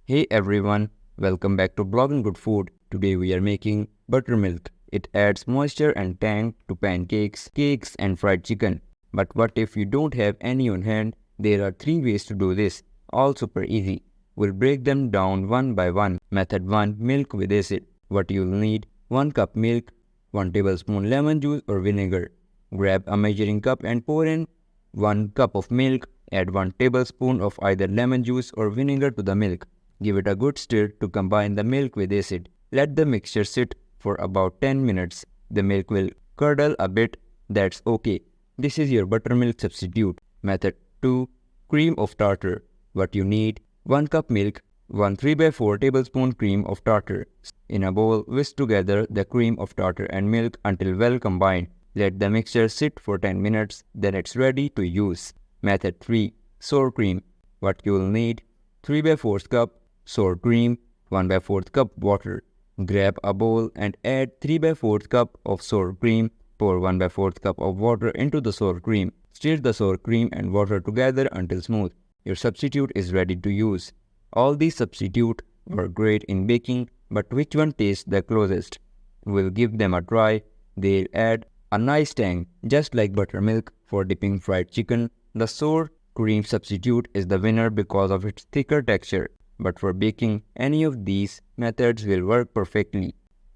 Hey everyone, welcome back to Blogging Good Food. Today we are making buttermilk. It adds moisture and tang to pancakes, cakes and fried chicken. But what if you don't have any on hand? There are 3 ways to do this, all super easy. We'll break them down one by one. Method 1. Milk with acid. What you'll need: 1 cup milk, 1 tablespoon lemon juice or vinegar. Grab a measuring cup and pour in 1 cup of milk. Add 1 tablespoon of either lemon juice or vinegar to the milk. Give it a good stir to combine the milk with acid. Let the mixture sit for about 10 minutes. The milk will curdle a bit, that's okay. This is your buttermilk substitute. Method 2. Cream of tartar. What you need: 1 cup milk, 1 3 by 4 tablespoon cream of tartar. In a bowl, whisk together the cream of tartar and milk until well combined. Let the mixture sit for 10 minutes, then it's ready to use. Method 3. Sour cream. What you will need: 3 by 4 cup sour cream, 1 by 4 cup water. Grab a bowl and add 3 by 4 cup of sour cream. Pour 1 by 4 cup of water into the sour cream. Stir the sour cream and water together until smooth. Your substitute is ready to use. All these substitutes were great in baking, but which one tastes the closest? We'll give them a try. They'll add a nice tang, just like buttermilk for dipping fried chicken. The sour cream substitute is the winner because of its thicker texture. But for baking, any of these methods will work perfectly.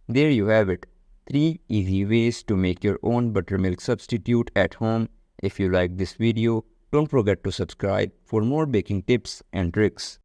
There you have it, 3 easy ways to make your own buttermilk substitute at home. If you like this video, don't forget to subscribe for more baking tips and tricks.